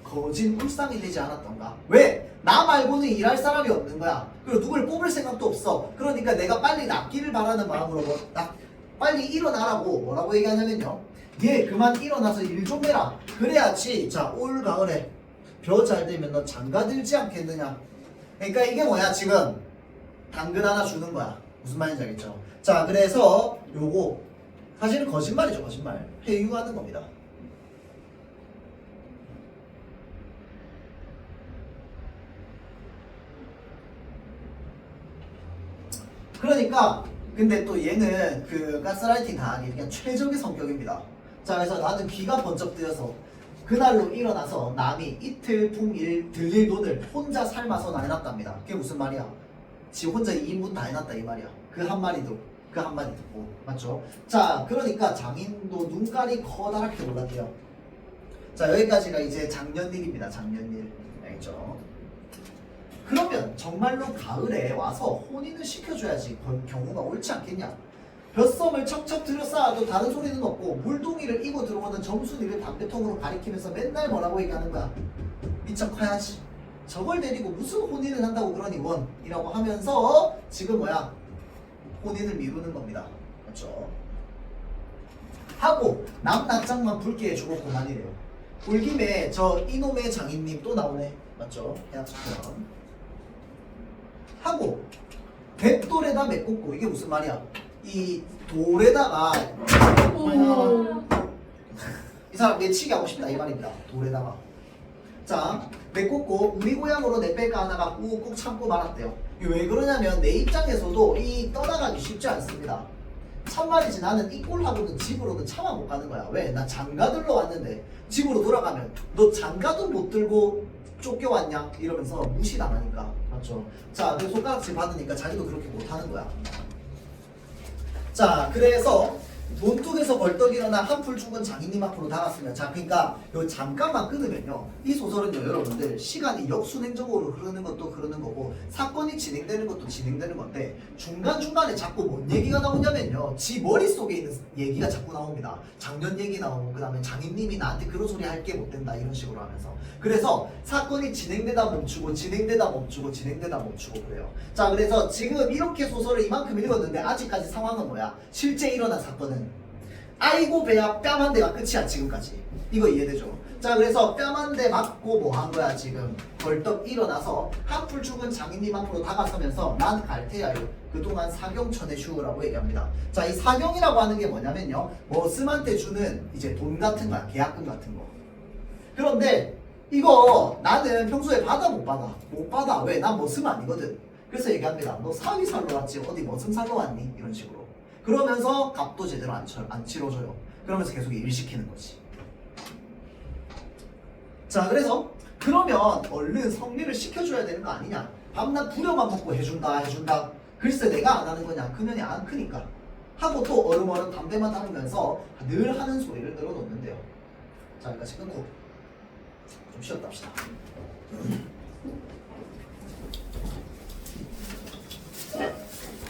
거진 울상이 되지 않았던가. 왜? 나 말고는 일할 사람이 없는 거야. 그리고 누굴 뽑을 생각도 없어. 그러니까 내가 빨리 낫기를 바라는 마음으로 빨리 일어나라고 뭐라고 얘기하냐면요, 얘 그만 일어나서 일 좀 해라. 그래야지 자 올 가을에 벼 잘 되면 너 장가들지 않겠느냐. 그러니까 이게 뭐야, 지금 당근 하나 주는 거야. 무슨 말인지 알겠죠? 자, 그래서 요거 사실은 거짓말이죠. 거짓말. 회유하는 겁니다. 그러니까 근데 또 얘는 그 가스라이팅 당하기 그냥 최적의 성격입니다. 자, 그래서 나는 귀가 번쩍 뜨여서 그날로 일어나서 남이 이틀 풍일 들릴 돈을 혼자 삶아서 내놨답니다. 그게 무슨 말이야? 지 혼자 2인분 다 해놨다 이 말이야. 그 한마디 듣고. 맞죠? 자, 그러니까 장인도 눈깔이 커다랗게 올랐대요. 자, 여기까지가 이제 작년 일입니다. 작년 일. 알겠죠? 그러면 정말로 가을에 와서 혼인을 시켜줘야지 경우가 옳지 않겠냐. 벼썸을 척척 들여쌓아도 다른 소리는 없고 물동이를 이고 들어오는 정순이를 담배통으로 가리키면서 맨날 뭐라고 얘기하는 거야. 미척 커야지. 저걸 데리고 무슨 혼인을 한다고 그러니 원이라고 하면서 지금 뭐야, 혼인을 미루는 겁니다. 맞죠? 하고 남 낯장만 붉게 해주고 그만이래요. 올 김에 저 이놈의 장인님 또 나오네. 맞죠? 해학식편 하고 백돌에다 메꽂고. 이게 무슨 말이야? 이 돌에다가 이 사람 내치기 하고 싶다 이 말입니다. 돌에다가 자 메꽂고 우리 고향으로 내 뺄까 하다가 꾹꾹 참고 말았대요. 이게 왜 그러냐면 내 입장에서도 이 떠나가기 쉽지 않습니다. 참말이지 나는 이 꼴하고는 집으로는 차마 못 가는 거야. 왜? 나 장가들러 왔는데 집으로 돌아가면 너 장가도 못 들고 쫓겨왔냐? 이러면서 무시당하니까. 맞죠? 자, 그 손가락질 받으니까 자기도 그렇게 못하는 거야. 자, 그래서 논둑에서 벌떡 일어나 한풀 죽은 장인님 앞으로 다갔으면, 자, 그러니까 요 잠깐만 끊으면요, 이 소설은요 여러분들 시간이 역순행적으로 흐르는 것도 흐르는 거고 사건이 진행되는 것도 진행되는 건데 중간중간에 자꾸 뭔 얘기가 나오냐면요, 지 머릿속에 있는 얘기가 자꾸 나옵니다. 작년 얘기 나오고 그 다음에 장인님이 나한테 그런 소리 할게 못 된다 이런 식으로 하면서. 그래서 사건이 진행되다 멈추고 진행되다 멈추고 진행되다 멈추고 그래요. 자, 그래서 지금 이렇게 소설을 이만큼 읽었는데 아직까지 상황은 뭐야? 실제 일어난 사건은 아이고 배야 뺨 한 대가 끝이야 지금까지. 이거 이해되죠? 자, 그래서 뺨 한 대 맞고 뭐 한 거야 지금? 벌떡 일어나서 한풀 죽은 장인님 앞으로 다가서면서 난 갈 테야요. 그동안 사경천에 쉬우라고 얘기합니다. 자, 이 사경이라고 하는 게 뭐냐면요, 머슴한테 주는 이제 돈 같은 거야. 계약금 같은 거. 그런데 이거 나는 평소에 받아 못 받아? 못 받아. 왜? 난 머슴 아니거든. 그래서 얘기합니다. 너 사위 살러 왔지 어디 뭐좀 살러 왔니? 이런 식으로. 그러면서 값도 제대로 안 치러줘요. 그러면서 계속 일 시키는 거지. 자, 그래서 그러면 얼른 성립을 시켜줘야 되는 거 아니냐? 밤낮 부려만 먹고 해준다. 글쎄 내가 안 하는 거냐? 그년이 안 크니까. 하고 또 어름어름 담배만 담으면서 늘 하는 소리를 늘어놓는데요. 자, 여기까지 끊고 좀 쉬었다 합시다.